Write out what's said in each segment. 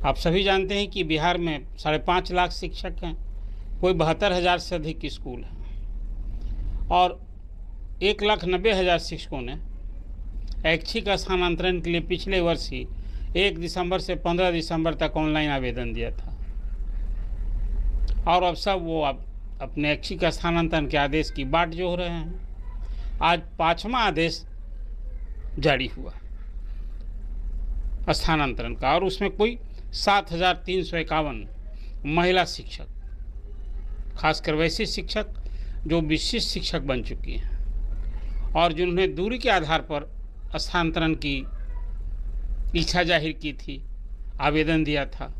आप सभी जानते हैं कि बिहार में 5.5 लाख शिक्षक हैं, कोई 72,000 से अधिक स्कूल हैं और 1,90,000 शिक्षकों ने ऐच्छिक स्थानांतरण के लिए पिछले वर्ष ही 1 दिसंबर से 15 दिसंबर तक ऑनलाइन आवेदन दिया था और अब सब वो अपने ऐच्छिक स्थानांतरण के आदेश की बाट जोह रहे हैं। आज 5वां आदेश जारी हुआ स्थानांतरण का और उसमें कोई 7,351 महिला शिक्षक, खासकर वैसे शिक्षक जो विशिष्ट शिक्षक बन चुकी हैं और जिन्होंने दूरी के आधार पर स्थानांतरण की इच्छा जाहिर की थी, आवेदन दिया था।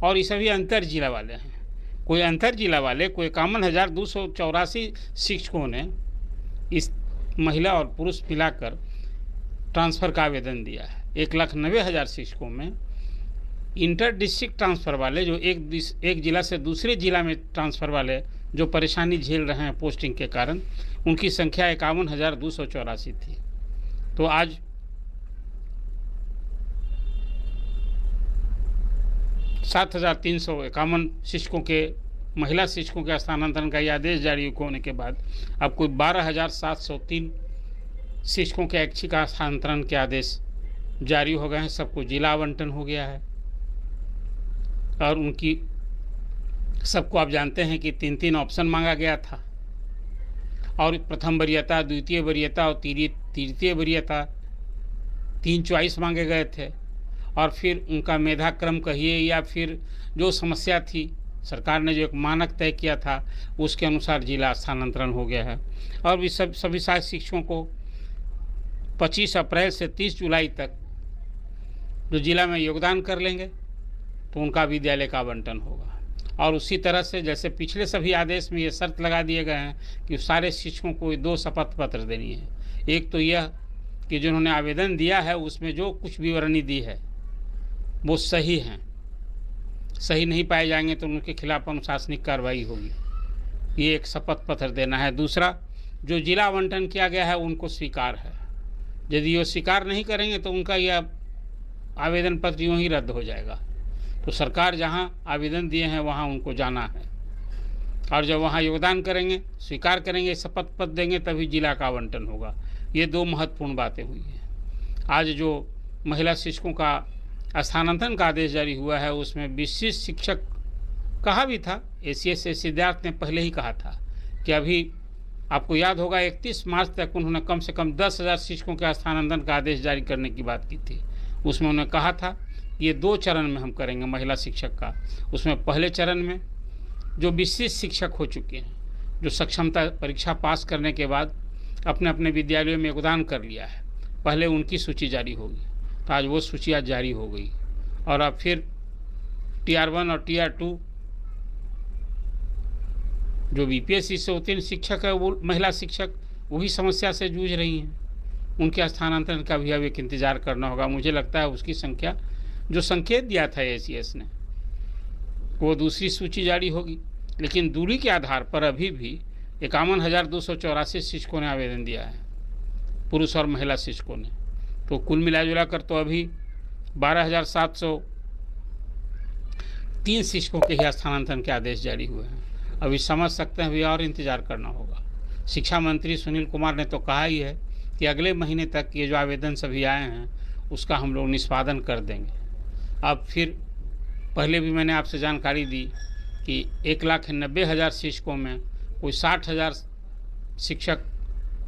और ये सभी अंतर जिला वाले हैं। कोई अंतर जिला वाले, कोई 51,284 शिक्षकों ने इस महिला और पुरुष मिलाकर ट्रांसफ़र का आवेदन दिया है। 1,90,000 शिक्षकों में इंटर डिस्ट्रिक्ट ट्रांसफ़र वाले, जो एक जिला से दूसरे जिला में ट्रांसफ़र वाले जो परेशानी झेल रहे हैं पोस्टिंग के कारण, उनकी संख्या 51,284 थी। तो आज सात 7,351 शिक्षकों के, महिला शिक्षकों के स्थानांतरण का यह आदेश जारी होने के बाद अब कोई 12,703 शिक्षकों के ऐच्छिक स्थानांतरण के आदेश जारी हो गए हैं। सबको जिला आवंटन हो गया है और उनकी सबको आप जानते हैं कि 3-3 ऑप्शन मांगा गया था और प्रथम वरीयता, द्वितीय वरीयता और तृतीय वरीयता 3 चॉइस मांगे गए थे और फिर उनका मेधाक्रम कहिए या फिर जो समस्या थी, सरकार ने जो एक मानक तय किया था उसके अनुसार जिला स्थानांतरण हो गया है। और भी सभी सारे शिक्षकों को 25 अप्रैल से 30 जुलाई तक जो जिला में योगदान कर लेंगे तो उनका विद्यालय का आवंटन होगा। और उसी तरह से जैसे पिछले सभी आदेश में ये शर्त लगा दिए गए हैं कि सारे शिक्षकों को 2 शपथ पत्र देनी है। एक तो यह कि जिन्होंने आवेदन दिया है उसमें जो कुछ विवरणी दी है वो सही हैं, सही नहीं पाए जाएंगे तो उनके खिलाफ अनुशासनिक कार्रवाई होगी। ये एक शपथ पत्र देना है। दूसरा, जो जिला आवंटन किया गया है उनको स्वीकार है। यदि वो स्वीकार नहीं करेंगे तो उनका यह आवेदन पत्र यूँ ही रद्द हो जाएगा। तो सरकार जहाँ आवेदन दिए हैं वहाँ उनको जाना है और जब वहाँ योगदान करेंगे, स्वीकार करेंगे, शपथ पत्र देंगे, तभी जिला का आवंटन होगा। ये 2 महत्वपूर्ण बातें हुई हैं। आज जो महिला शिक्षकों का स्थानांतरण का आदेश जारी हुआ है उसमें विशिष्ट शिक्षक कहा भी था। ACS सिद्धार्थ ने पहले ही कहा था कि अभी आपको याद होगा 31 मार्च तक उन्होंने कम से कम 10,000 शिक्षकों के स्थानांतरण का आदेश जारी करने की बात की थी। उसमें उन्होंने कहा था ये 2 चरण में हम करेंगे महिला शिक्षक का। उसमें पहले चरण में जो विशिष्ट शिक्षक हो चुके हैं, जो सक्षमता परीक्षा पास करने के बाद अपने अपने विद्यालयों में योगदान कर लिया है, पहले उनकी सूची जारी होगी। तो आज वो सूची आज जारी हो गई और अब फिर Tier 1 और Tier 2 जो BPSC से उत्तीर्ण शिक्षक है, वो महिला शिक्षक वही समस्या से जूझ रही हैं। उनके स्थानांतरण का भी अब एक इंतज़ार करना होगा। मुझे लगता है उसकी संख्या जो संकेत दिया था ACS ने, वो दूसरी सूची जारी होगी। लेकिन दूरी के आधार पर अभी भी 51,284 शिक्षकों ने आवेदन दिया है, पुरुष और महिला शिक्षकों ने। तो कुल मिला कर तो अभी 12,703 शिक्षकों के ही स्थानांतरण के आदेश जारी हुए हैं। अभी समझ सकते हैं, अभी और इंतज़ार करना होगा। शिक्षा मंत्री सुनील कुमार ने तो कहा ही है कि अगले महीने तक ये जो आवेदन सभी आए हैं उसका हम लोग निष्पादन कर देंगे। अब फिर पहले भी मैंने आपसे जानकारी दी कि 1,90,000 शिक्षकों में कोई 60,000 शिक्षक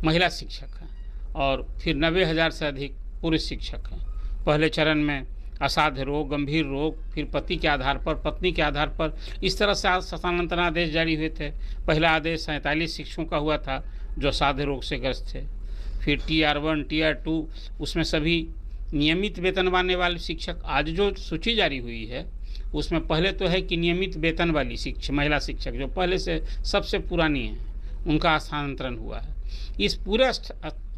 महिला शिक्षक हैं और फिर 90,000 से अधिक पुरुष शिक्षक हैं। पहले चरण में असाध्य रोग, गंभीर रोग, फिर पति के आधार पर, पत्नी के आधार पर, इस तरह से स्थानांतरण आदेश जारी हुए थे। पहला आदेश 47 शिक्षकों का हुआ था जो असाध्य रोग से ग्रस्त थे। फिर Tier 1, Tier 2 उसमें सभी नियमित वेतन पाने वाले शिक्षक। आज जो सूची जारी हुई है उसमें पहले तो है कि नियमित वेतन वाली महिला शिक्षक जो पहले से सबसे पुरानी है, उनका स्थानांतरण हुआ है। इस पूरे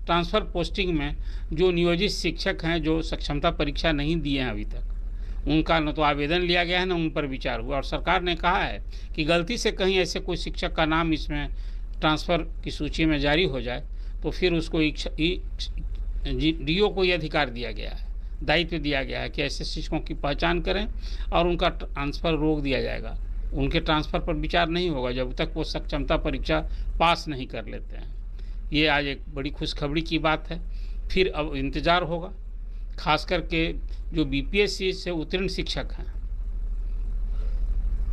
ट्रांसफ़र पोस्टिंग में जो नियोजित शिक्षक हैं, जो सक्षमता परीक्षा नहीं दिए हैं अभी तक, उनका न तो आवेदन लिया गया है, न उन पर विचार हुआ। और सरकार ने कहा है कि गलती से कहीं ऐसे कोई शिक्षक का नाम इसमें ट्रांसफ़र की सूची में जारी हो जाए तो फिर उसको DO को ये अधिकार दिया गया है, दायित्व दिया गया है कि ऐसे शिक्षकों की पहचान करें और उनका ट्रांसफ़र रोक दिया जाएगा। उनके ट्रांसफ़र पर विचार नहीं होगा जब तक वो सक्षमता परीक्षा पास नहीं कर लेते हैं। ये आज एक बड़ी खुशखबरी की बात है। फिर अब इंतज़ार होगा, खास करके जो बीपीएससी से उत्तीर्ण शिक्षक हैं,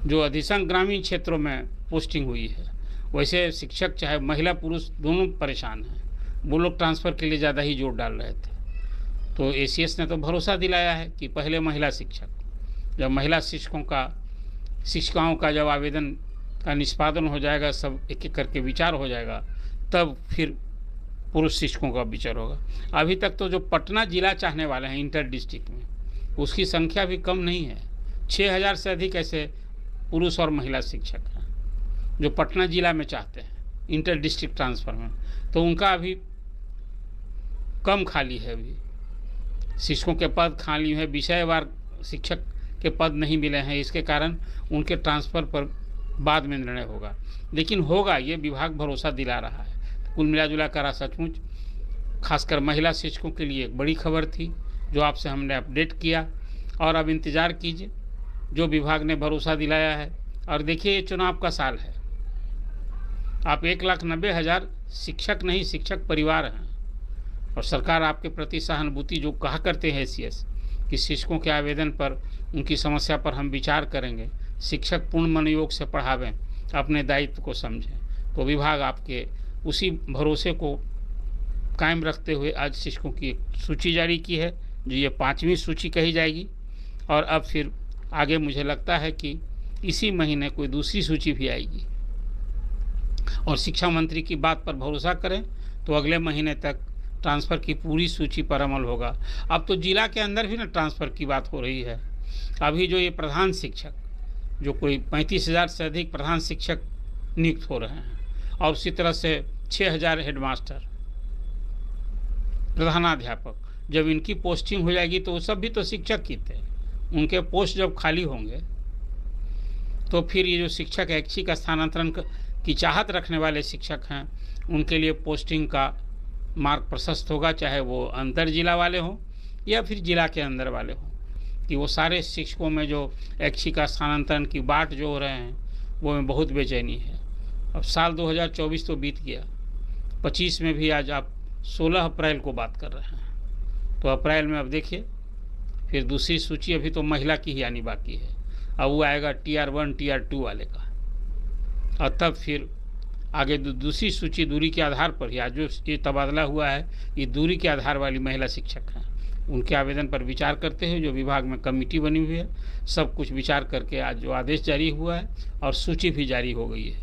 जो अधिकांश ग्रामीण क्षेत्रों में पोस्टिंग हुई है, वैसे शिक्षक चाहे महिला पुरुष दोनों परेशान हैं। वो लोग ट्रांसफ़र के लिए ज़्यादा ही जोर डाल रहे थे। तो एसीएस ने तो भरोसा दिलाया है कि पहले महिला शिक्षक, जब महिला शिक्षिकाओं का जब आवेदन का निष्पादन हो जाएगा, सब एक एक करके विचार हो जाएगा, तब फिर पुरुष शिक्षकों का विचार होगा। अभी तक तो जो पटना जिला चाहने वाले हैं इंटर डिस्ट्रिक्ट में, उसकी संख्या भी कम नहीं है। 6000 से अधिक ऐसे पुरुष और महिला शिक्षक हैं जो पटना जिला में चाहते हैं इंटर डिस्ट्रिक्ट ट्रांसफ़र में। तो उनका अभी कम खाली है, अभी शिक्षकों के पद खाली हैं, विषयवार शिक्षक के पद नहीं मिले हैं। इसके कारण उनके ट्रांसफ़र पर बाद में निर्णय होगा, लेकिन होगा, ये विभाग भरोसा दिला रहा है। कुल मिला कर सचमुच खासकर महिला शिक्षकों के लिए एक बड़ी खबर थी जो आपसे हमने अपडेट किया। और अब इंतज़ार कीजिए, जो विभाग ने भरोसा दिलाया है। और देखिए, ये चुनाव का साल है। आप 1,90,000 शिक्षक नहीं, शिक्षक परिवार हैं, और सरकार आपके प्रति सहानुभूति जो कहा करते हैं एसीएस कि शिक्षकों के आवेदन पर, उनकी समस्या पर हम विचार करेंगे, शिक्षक पूर्ण मनोयोग से पढ़ावें, अपने दायित्व को समझें। तो विभाग आपके उसी भरोसे को कायम रखते हुए आज शिक्षकों की एक सूची जारी की है, जो ये 5वीं सूची कही जाएगी। और अब फिर आगे मुझे लगता है कि इसी महीने कोई दूसरी सूची भी आएगी। और शिक्षा मंत्री की बात पर भरोसा करें तो अगले महीने तक ट्रांसफ़र की पूरी सूची पर अमल होगा। अब तो जिला के अंदर भी ना ट्रांसफ़र की बात हो रही है। अभी जो ये प्रधान शिक्षक, जो कोई 35,000 से अधिक प्रधान शिक्षक नियुक्त हो रहे हैं, और उसी तरह से 6,000 हेडमास्टर, प्रधानाध्यापक, जब इनकी पोस्टिंग हो जाएगी तो वो सब भी तो शिक्षक ही थे। उनके पोस्ट जब खाली होंगे तो फिर ये जो शिक्षक ऐच्छिक स्थानांतरण की चाहत रखने वाले शिक्षक हैं, उनके लिए पोस्टिंग का मार्ग प्रशस्त होगा, चाहे वो अंतर जिला वाले हों या फिर जिला के अंदर वाले हों। कि वो सारे शिक्षकों में जो ऐच्छिक स्थानांतरण की बाट जो हो रहे हैं, वो में बहुत बेचैनी है। अब साल 2024 तो बीत गया, 25 में भी आज आप 16 अप्रैल को बात कर रहे हैं। तो अप्रैल में अब देखिए फिर दूसरी सूची, अभी तो महिला की ही आनी बाकी है। अब वो आएगा Tier 1 Tier 2 वाले का, और तब फिर आगे दूसरी सूची दूरी के आधार पर ही, आज जो ये तबादला हुआ है ये दूरी के आधार वाली महिला शिक्षक हैं, उनके आवेदन पर विचार करते हुए जो विभाग में कमेटी बनी हुई है, सब कुछ विचार करके आज जो आदेश जारी हुआ है और सूची भी जारी हो गई है।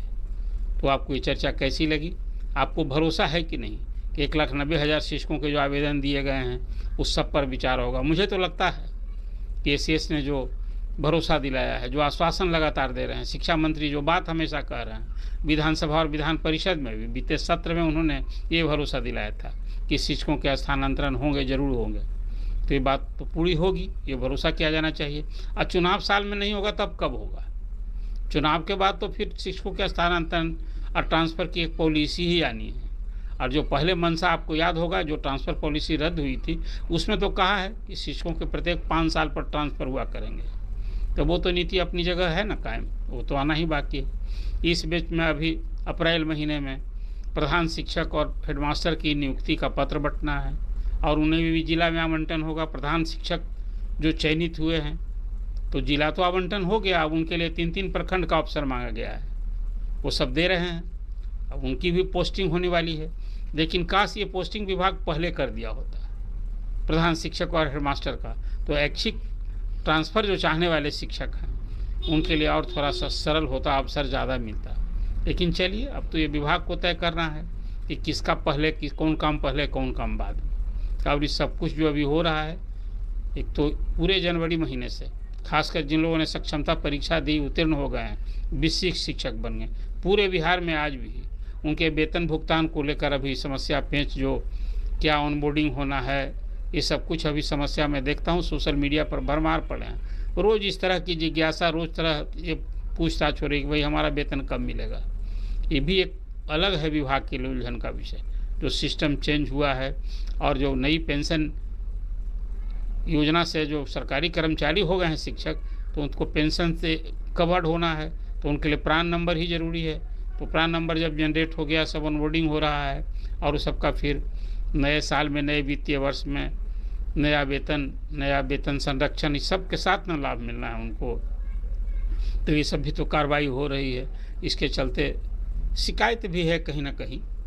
तो आपको ये चर्चा कैसी लगी? आपको भरोसा है कि नहीं कि 1,90,000 शिक्षकों के जो आवेदन दिए गए हैं उस सब पर विचार होगा? मुझे तो लगता है कि एसीएस ने जो भरोसा दिलाया है, जो आश्वासन लगातार दे रहे हैं, शिक्षा मंत्री जो बात हमेशा कह रहे हैं, विधानसभा और विधान परिषद में भी बीते सत्र में उन्होंने ये भरोसा दिलाया था कि शिक्षकों के स्थानांतरण होंगे, जरूर होंगे। तो ये बात तो पूरी होगी, ये भरोसा किया जाना चाहिए। और चुनाव साल में नहीं होगा तब कब होगा? चुनाव के बाद तो फिर शिक्षकों के स्थानांतरण और ट्रांसफ़र की एक पॉलिसी ही आनी है। और जो पहले मनसा आपको याद होगा, जो ट्रांसफ़र पॉलिसी रद्द हुई थी, उसमें तो कहा है कि शिक्षकों के प्रत्येक 5 साल पर ट्रांसफ़र हुआ करेंगे। तो वो तो नीति अपनी जगह है ना कायम, वो तो आना ही बाकी है। इस बीच में अभी अप्रैल महीने में प्रधान शिक्षक और हेडमास्टर की नियुक्ति का पत्र बंटना है, और उन्हें भी जिला में आवंटन होगा। प्रधान शिक्षक जो चयनित हुए हैं, तो जिला तो आवंटन हो गया, अब उनके लिए 3-3 प्रखंड का अवसर मांगा गया है, वो सब दे रहे हैं। अब उनकी भी पोस्टिंग होने वाली है, लेकिन काश ये पोस्टिंग विभाग पहले कर दिया होता प्रधान शिक्षक और हेडमास्टर का, तो ऐच्छिक ट्रांसफ़र जो चाहने वाले शिक्षक हैं उनके लिए और थोड़ा सा सरल होता, अवसर ज़्यादा मिलता। लेकिन चलिए, अब तो ये विभाग को तय करना है कि किसका पहले, कौन काम पहले कौन काम बाद में। और ये सब कुछ जो अभी हो रहा है, एक तो पूरे जनवरी महीने से खासकर जिन लोगों ने सक्षमता परीक्षा दी, उत्तीर्ण हो गए हैं, 20 शिक्षक बन गए पूरे बिहार में, आज भी उनके वेतन भुगतान को लेकर अभी समस्या पेंच, जो क्या ऑनबोर्डिंग होना है, ये सब कुछ अभी समस्या मैं देखता हूँ सोशल मीडिया पर भरमार पड़े हैं। रोज़ इस तरह की जिज्ञासा, रोज़ तरह ये पूछताछ हो रही कि भाई हमारा वेतन कब मिलेगा। ये भी एक अलग है विभाग के लिए उलझन का विषय, जो सिस्टम चेंज हुआ है और जो नई पेंशन योजना से जो सरकारी कर्मचारी हो गए हैं शिक्षक, तो उनको पेंशन से कवर्ड होना है, तो उनके लिए प्रान नंबर ही ज़रूरी है। तो प्रान नंबर जब जनरेट हो गया, सब ऑनबोर्डिंग हो रहा है और सबका फिर नए साल में, नए वित्तीय वर्ष में नया वेतन संरक्षण, इस सब के साथ में लाभ मिलना है उनको। तो ये सब भी तो कार्रवाई हो रही है। इसके चलते शिकायत भी है कहीं ना कहीं।